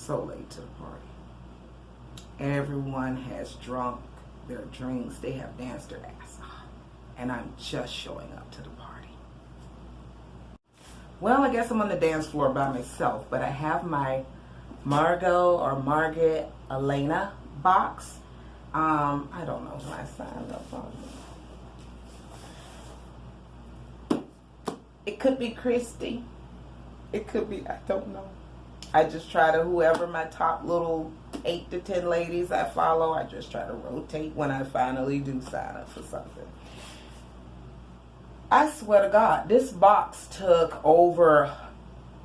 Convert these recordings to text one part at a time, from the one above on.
so late to the party. Everyone has drunk their drinks. They have danced their ass off. And I'm just showing up to the party. Well, I guess I'm on the dance floor by myself, but I have my Margot Elena box. I don't know who I signed up on. It could be Christy. It could be, I don't know. I just try to, whoever my top little 8 to 10 ladies I follow, I just try to rotate when I finally do sign up for something. I swear to God, this box took over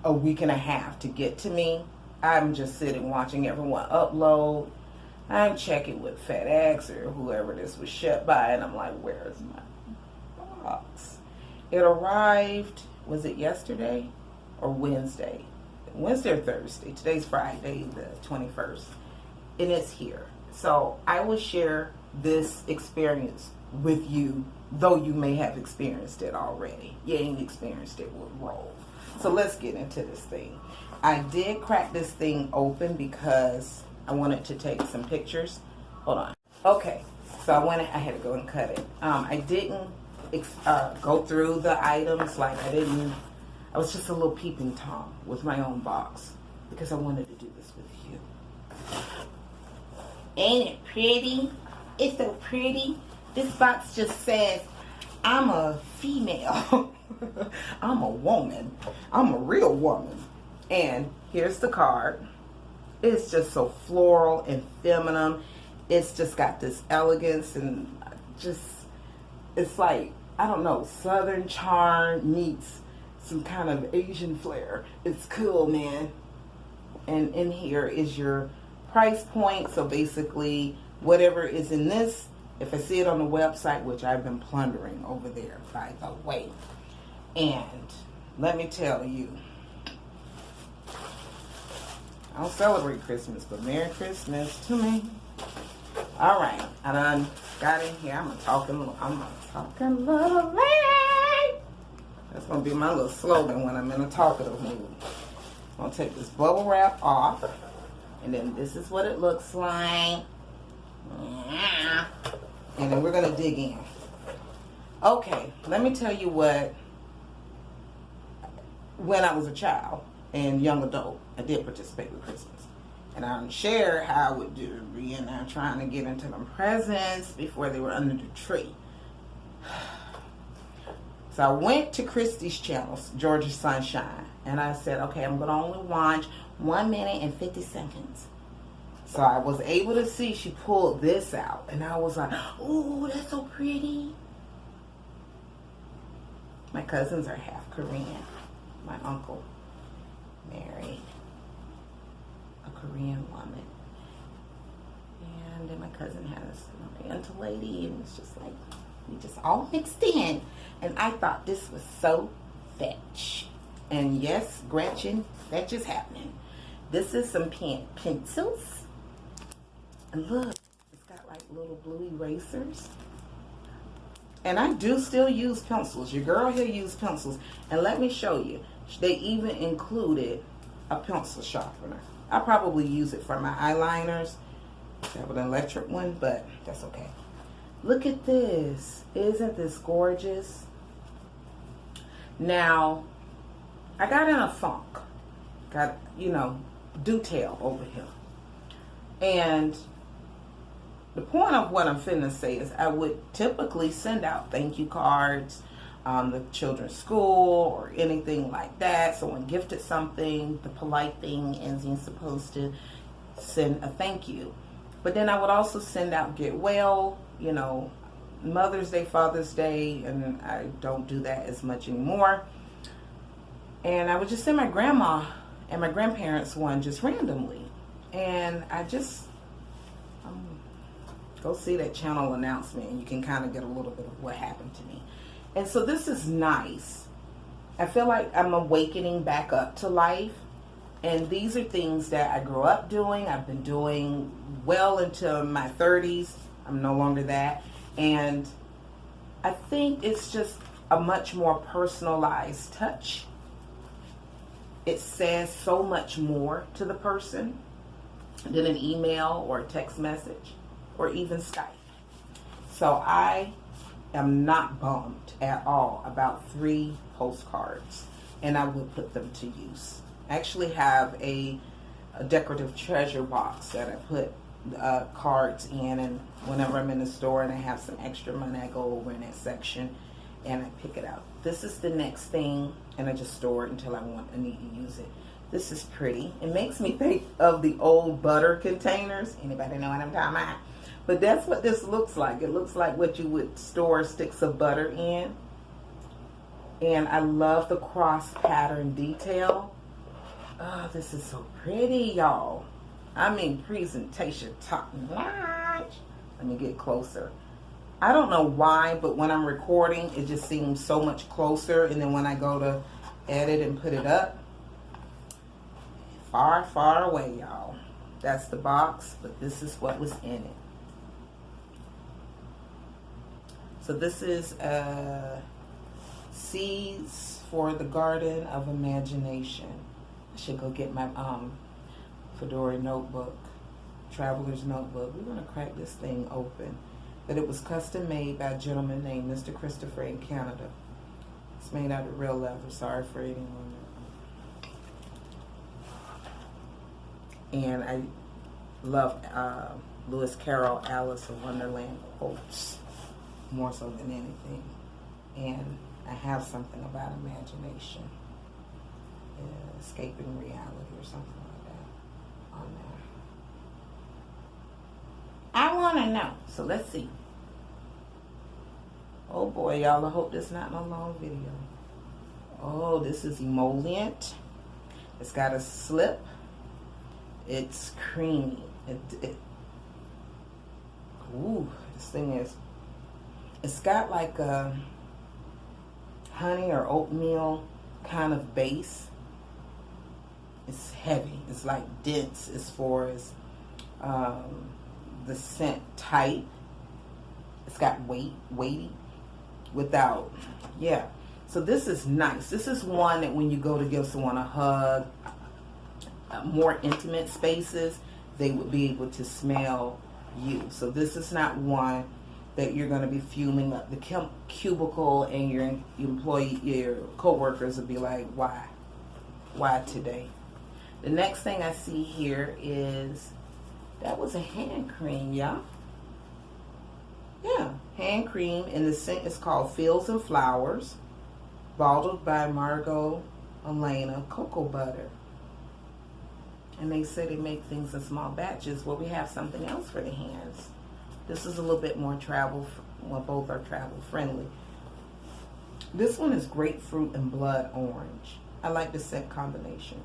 a week and a half to get to me. I'm just sitting watching everyone upload. I'm checking with FedEx or whoever this was shipped by, and I'm like, where's my box? It arrived, was it yesterday or Wednesday? Wednesday or Thursday. Today's Friday, the 21st. And it's here. So I will share this experience with you, though you may have experienced it already. You ain't experienced it with roll. So let's get into this thing. I did crack this thing open because I wanted to take some pictures. Hold on. Okay, so I had to go and cut it. I didn't go through the items. Like I was just a little peeping Tom with my own box because I wanted to do this with you. Ain't it pretty? It's so pretty. This box just says, I'm a female. I'm a woman. I'm a real woman. And here's the card. It's just so floral and feminine. It's just got this elegance and just, it's like, I don't know, Southern charm meets some kind of Asian flair. It's cool, man. And in here is your price point. So basically, whatever is in this, if I see it on the website, which I've been plundering over there, by the way. And let me tell you, I don't celebrate Christmas, but Merry Christmas to me. All right, I done got in here. I'm a talking little lady. That's gonna be my little slogan when I'm in a talkative mood. I'm gonna take this bubble wrap off, and then this is what it looks like. And then we're gonna dig in. Okay, let me tell you what. When I was a child and young adult, I did participate with Christmas. And I shared how I would do being there trying to get into them presents before they were under the tree. So I went to Christy's channel, Georgia Sunshine, and I said, okay, I'm going to only watch 1 minute and 50 seconds. So I was able to see she pulled this out, and I was like, oh, that's so pretty. My cousins are half Korean. My uncle married a Korean woman, and then my cousin has an Oriental lady, and it's just like we just all mixed in. And I thought this was so fetch. And yes, Gretchen, fetch is happening. This is some pencils, and look, it's got like little blue erasers. And I do still use pencils. Your girl here used pencils. And let me show you. They even included a pencil sharpener. I probably use it for my eyeliners. I have an electric one, but that's okay. Look at this. Isn't this gorgeous? Now, I got in a funk. Got, detail over here. And the point of what I'm finna say is I would typically send out thank you cards, the children's school or anything like that. Someone gifted something, the polite thing is you're supposed to send a thank you. But then I would also send out get well, Mother's Day, Father's Day, and I don't do that as much anymore. And I would just send my grandma and my grandparents one just randomly. And I just go see that channel announcement and you can kind of get a little bit of what happened to me. And so this is nice. I feel like I'm awakening back up to life. And these are things that I grew up doing. I've been doing well into my 30s. I'm no longer that. And I think it's just a much more personalized touch. It says so much more to the person. than an email or a text message or even Skype. So I am not bummed at all about 3 postcards, and I will put them to use. I actually have a decorative treasure box that I put cards in, and whenever I'm in the store and I have some extra money, I go over in that section and I pick it out. This is the next thing, and I just store it until I need to use it. This is pretty. It makes me think of the old butter containers. Anybody know what I'm talking about? But that's what this looks like. It looks like what you would store sticks of butter in. And I love the cross pattern detail. Oh, this is so pretty, y'all. I mean, presentation top notch. Let me get closer. I don't know why, but when I'm recording, it just seems so much closer. And then when I go to edit and put it up, far, far away, y'all. That's the box, but this is what was in it. So this is Seeds for the Garden of Imagination. I should go get my Fedora notebook, Traveler's Notebook. We're going to crack this thing open. But it was custom made by a gentleman named Mr. Christopher in Canada. It's made out of real leather. Sorry for anyone. And I love Lewis Carroll, Alice in Wonderland quotes more so than anything. And I have something about imagination, escaping reality or something like that on there. I want to know. So let's see. Oh boy, y'all, I hope this is not no long video. Oh, this is emollient. It's got a slip. It's creamy. Ooh, this thing is, it's got like a honey or oatmeal kind of base. It's heavy. It's like dense as far as the scent type. It's got weighty without, yeah. So this is nice. This is one that when you go to give someone a hug, more intimate spaces, they would be able to smell you. So this is not one that you're going to be fuming up the cubicle and your co-workers will be like, why today? The next thing I see here is, that was a hand cream, y'all. Yeah, hand cream, and the scent is called Fields and Flowers, bottled by Margot Elena Cocoa Butter. And they say they make things in small batches. Well, we have something else for the hands. This is a little bit more travel, well, both are travel friendly. This one is grapefruit and blood orange. I like the scent combination.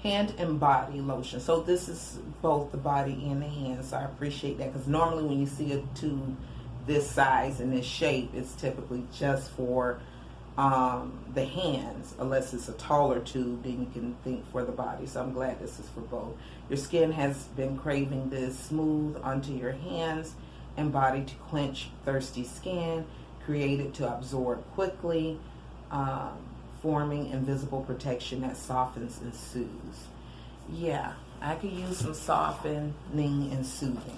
Hand and body lotion. So this is both the body and the hands. So I appreciate that, because normally when you see a tube this size and this shape, it's typically just for the hands, unless it's a taller tube, then you can think for the body. So I'm glad this is for both. Your skin has been craving this. Smooth onto your hands and body to quench thirsty skin, created to absorb quickly, forming invisible protection that softens and soothes. Yeah, I could use some softening and soothing.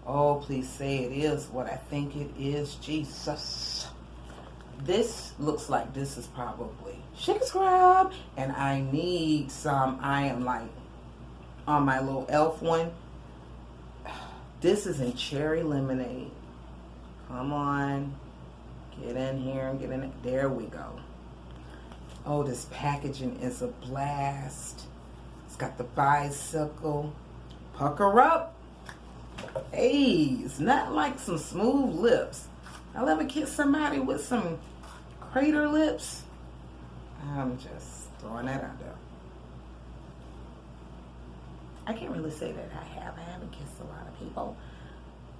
Oh, please say it is what I think it is, Jesus. This looks like this is probably sugar scrub, and I need some. I am like on my little elf one. This is in cherry lemonade. Come on, get in here and get in it. There we go. Oh, this packaging is a blast. It's got the bicycle. Pucker up. Hey, it's not like some smooth lips. I'll ever kiss somebody with some crater lips. I'm just throwing that out there. I can't really say that I have. I haven't kissed a lot of people.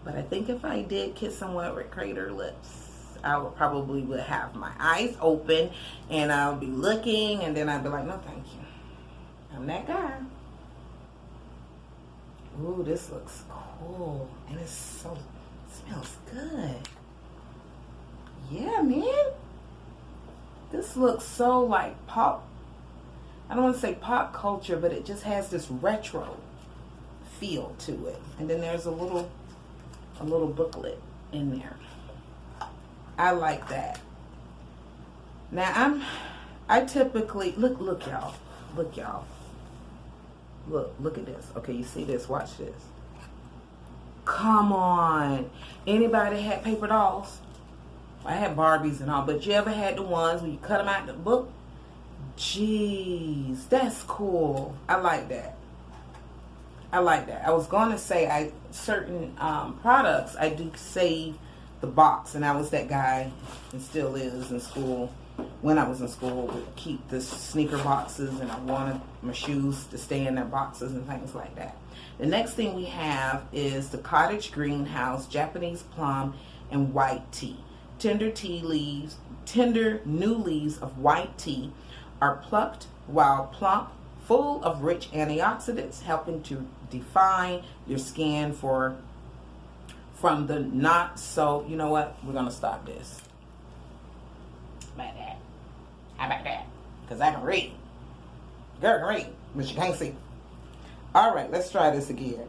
But I think if I did kiss someone with crater lips, I would probably have my eyes open and I'll be looking, and then I'd be like, no thank you. I'm that guy. Ooh, this looks cool. And it smells good. Yeah, man. This looks so like pop. I don't want to say pop culture, but it just has this retro feel to it. And then there's a little booklet in there. I like that. Now I typically look y'all. Look y'all. Look at this. Okay, you see this? Watch this. Come on. Anybody had paper dolls? I had Barbies and all, but you ever had the ones when you cut them out the book? Jeez, that's cool. I like that. I like that. I was going to say certain products I do save the box, and I was that guy, and still is in school. When I was in school, would keep the sneaker boxes, and I wanted my shoes to stay in their boxes and things like that. The next thing we have is the Cottage Greenhouse Japanese Plum and White Tea. Tender new leaves of white tea are plucked while plump, full of rich antioxidants, helping to define your skin from the not so. You know what? We're gonna stop this. How about that? How about that? Because I can read. Girl can read, but you can't see. All right, let's try this again.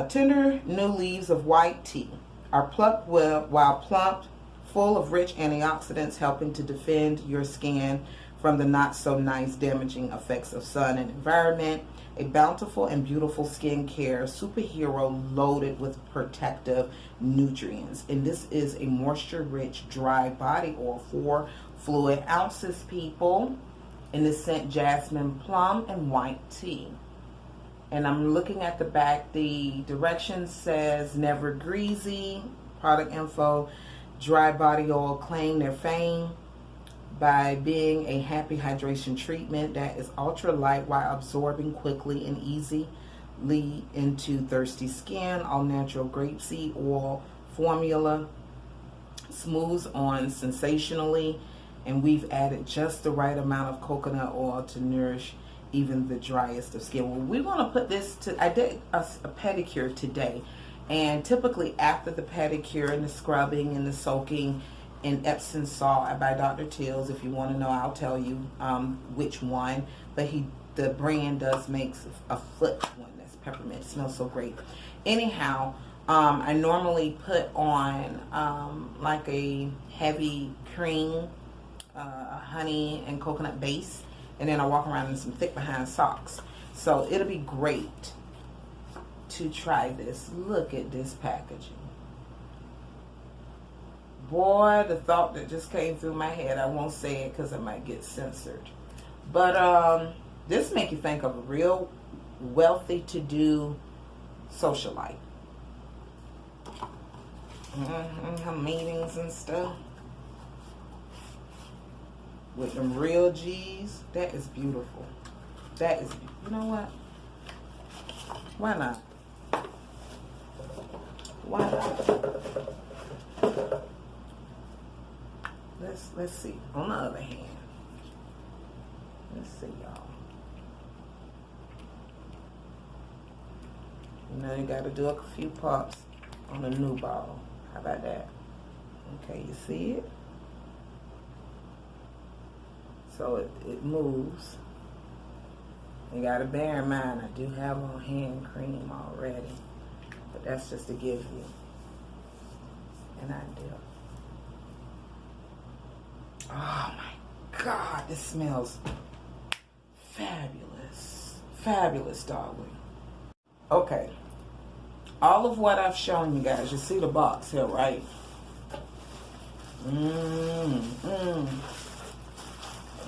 Tender new leaves of white tea are plucked while plump, full of rich antioxidants, helping to defend your skin from the not so nice damaging effects of sun and environment. A bountiful and beautiful skincare superhero loaded with protective nutrients. And this is a moisture-rich, dry body oil, 4 fluid ounces, people. In the scent jasmine, plum, and white tea. And I'm looking at the back. The directions says never greasy. Product info. Dry body oil claim their fame by being a happy hydration treatment that is ultra light while absorbing quickly and easily into thirsty skin. All natural grapeseed oil formula, smooths on sensationally, and we've added just the right amount of coconut oil to nourish even the driest of skin. Well, we want to put this to, I did a pedicure today. And typically after the pedicure and the scrubbing and the soaking in Epsom salt by Dr. Teal's, if you want to know, I'll tell you which one. But the brand does make a foot one that's peppermint. It smells so great. Anyhow, I normally put on like a heavy cream, honey and coconut base. And then I walk around in some thick behind socks. So it'll be great to try this. Look at this packaging. Boy, the thought that just came through my head. I won't say it because it might get censored. But this make you think of a real wealthy to-do socialite. Her meetings and stuff. With them real G's. That is beautiful. That is, you know what? Why not? Why not? Let's see. On the other hand, let's see, y'all. You know, you got to do a few pops on a new bottle. How about that? Okay, you see it? So it moves. You got to bear in mind, I do have on hand cream already. But that's just to give you an idea. Oh my God, this smells fabulous. Fabulous, darling. Okay. All of what I've shown you guys, you see the box here, right?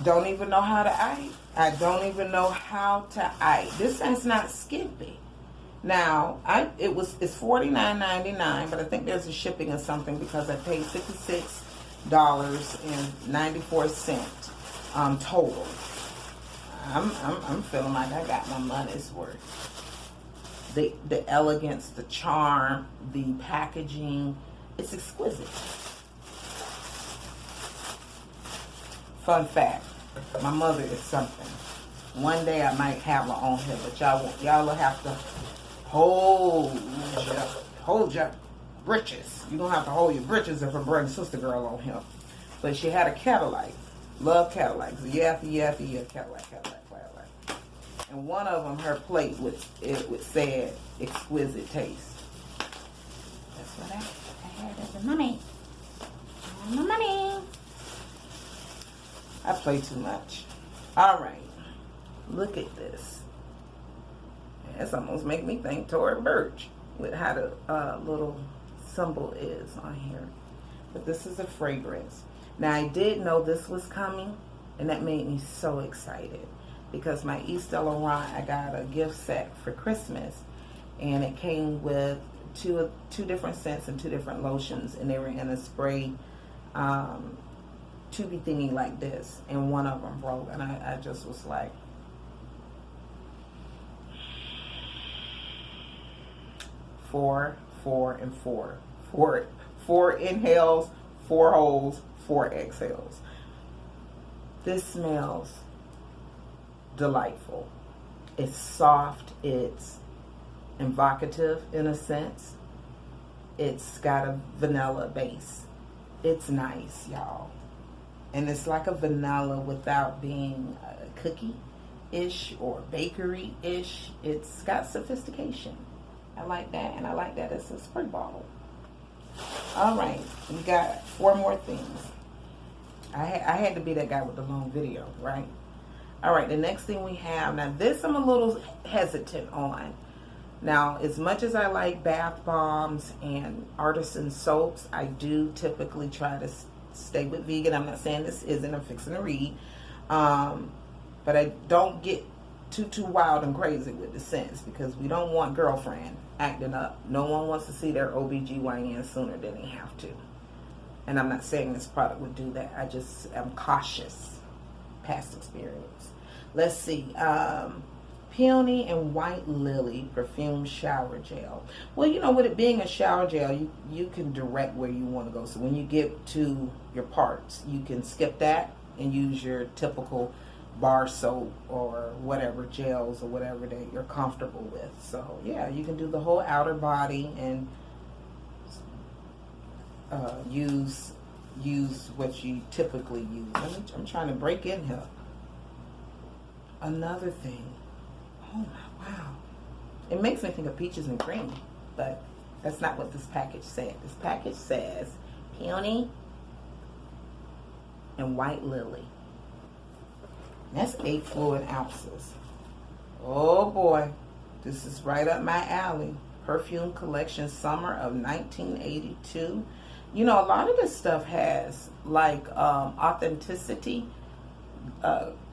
Don't even know how to eye. I don't even know how to eye. This thing's not skimpy. Now, it's $49.99, but I think there's a shipping or something because I paid $56.94 total. I'm feeling like I got my money's worth. The elegance, the charm, the packaging, it's exquisite. Fun fact, my mother is something. One day I might have her on here, but y'all will have to hold your britches. You don't have to hold your britches if I bring Sister Girl on here. But she had a Cadillac. Love Cadillacs. Yeah, Cadillac. And one of them, her plate it said exquisite taste. That's what I had as a money. My money. I play too much. All right. Look at this. It's almost make me think Tory Burch with how the little symbol is on here. But this is a fragrance. Now, I did know this was coming, and that made me so excited because my East Laurent, I got a gift set for Christmas, and it came with two different scents and 2 different lotions, and they were in a spray tubey thingy like this, and one of them broke, and I just was like, four inhales, 4 holds, 4 exhales. This smells delightful. It's soft, it's evocative in a sense. It's got a vanilla base. It's nice, y'all. And it's like a vanilla without being cookie-ish or bakery-ish. It's got sophistication. I like that, and I like that it's a spray bottle. All right, we got 4 more things. I had to be that guy with the long video, right? All right, the next thing we have, now this I'm a little hesitant on. Now, as much as I like bath bombs and artisan soaps, I do typically try to stay with vegan. I'm not saying this isn't, I'm fixing to read. But I don't get too wild and crazy with the scents because we don't want girlfriend acting up. No one wants to see their OBGYN sooner than they have to. And I'm not saying this product would do that. I just am cautious. Past experience. Let's see. Peony and White Lily Perfume Shower Gel. Well, you know, with it being a shower gel, you can direct where you want to go. So when you get to your parts, you can skip that and use your typical bar soap or whatever gels or whatever that you're comfortable with. So yeah, you can do the whole outer body and use what you typically use. I'm trying to break in here. Another thing. Oh my, wow. It makes me think of peaches and cream, but that's not what this package said. This package says Peony and White Lily. That's 8 fluid ounces. Oh boy, this is right up my alley. Perfume Collection Summer of 1982. You know, a lot of this stuff has like authenticity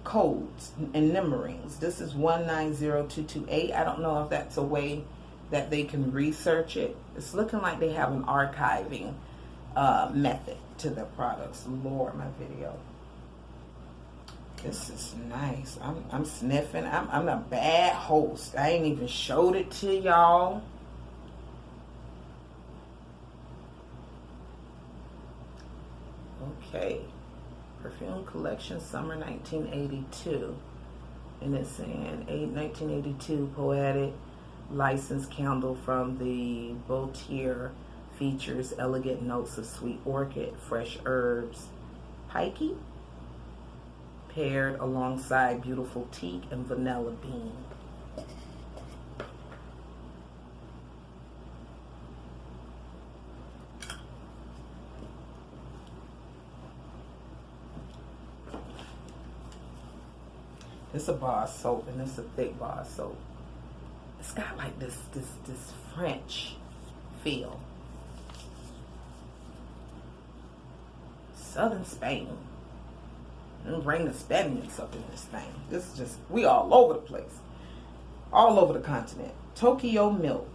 codes and numberings. This is 190228. I don't know if that's a way that they can research it. It's looking like they have an archiving method to their products. Lord, my video. This is nice. I'm sniffing. I'm a bad host. I ain't even showed it to y'all. Okay. Perfume Collection Summer 1982. And it's saying 1982 Poetic Licensed Candle from the Boutier. Features elegant notes of sweet orchid, fresh herbs, pikey, paired alongside beautiful teak and vanilla bean. It's a bar soap, and it's a thick bar soap. It's got like this French feel. Southern Spain. And bring the Spaniards up in this thing. This is just, we all over the place. All over the continent. Tokyo Milk.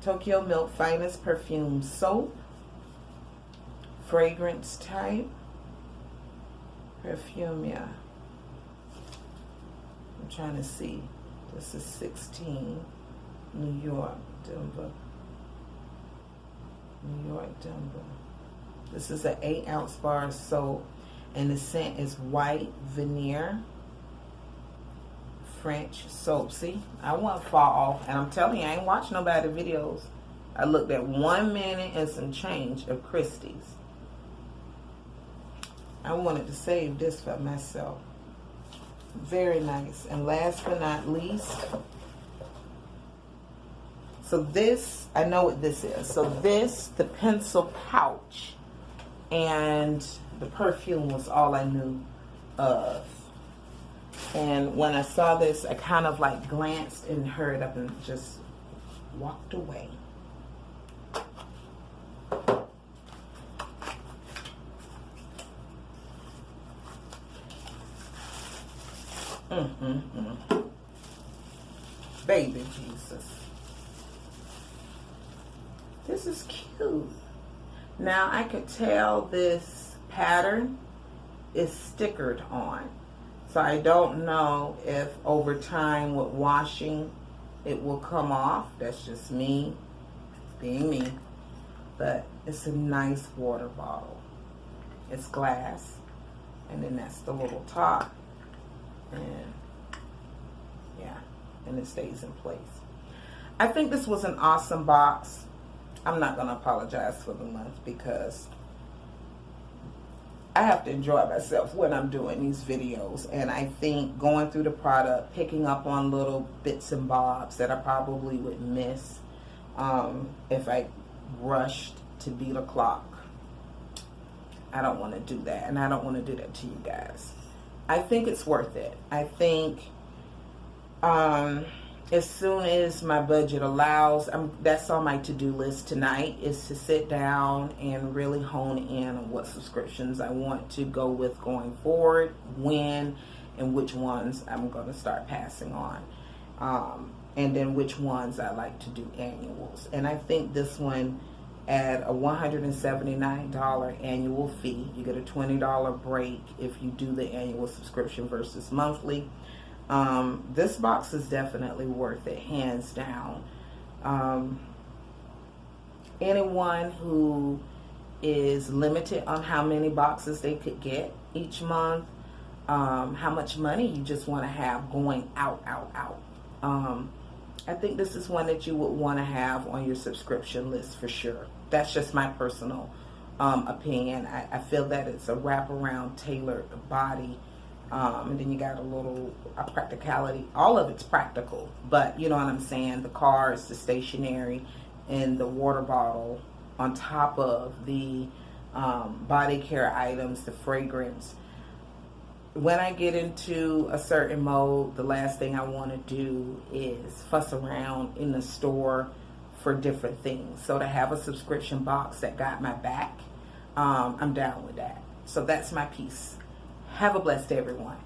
Tokyo Milk Finest Perfume Soap. Fragrance type. Perfumia. I'm trying to see. This is 16. New York, Denver. New York, Denver. This is an 8-ounce bar of soap. And the scent is White Veneer French soap. See, I want to fall off. And I'm telling you, I ain't watched nobody's videos. I looked at 1 minute and some change of Christie's. I wanted to save this for myself. Very nice. And last but not least, so this, I know what this is. So this, the pencil pouch, and the perfume was all I knew of. And when I saw this, I kind of like glanced and hurried up and just walked away. Baby Jesus. This is cute. Now I could tell this pattern is stickered on. So I don't know if over time with washing it will come off. That's just me being me. But it's a nice water bottle. It's glass. And then that's the little top. And yeah, and it stays in place. I think this was an awesome box. I'm not going to apologize for the month because I have to enjoy myself when I'm doing these videos. And I think going through the product, picking up on little bits and bobs that I probably would miss if I rushed to beat a clock. I don't want to do that, and I don't want to do that to you guys. I think it's worth it. I think as soon as my budget allows, that's on my to-do list tonight, is to sit down and really hone in on what subscriptions I want to go with going forward, when, and which ones I'm going to start passing on. And then which ones I like to do annuals. And I think this one, at a $179 annual fee, you get a $20 break if you do the annual subscription versus monthly. This box is definitely worth it, hands down. Anyone who is limited on how many boxes they could get each month, how much money you just want to have going out. I think this is one that you would want to have on your subscription list for sure. That's just my personal opinion. I feel that it's a wraparound tailored body. And then you got a practicality. All of it's practical, but you know what I'm saying? The cards, the stationery, and the water bottle on top of the body care items, the fragrance. When I get into a certain mode, the last thing I want to do is fuss around in the store for different things. So to have a subscription box that got my back, I'm down with that. So that's my piece. Have a blessed day, everyone.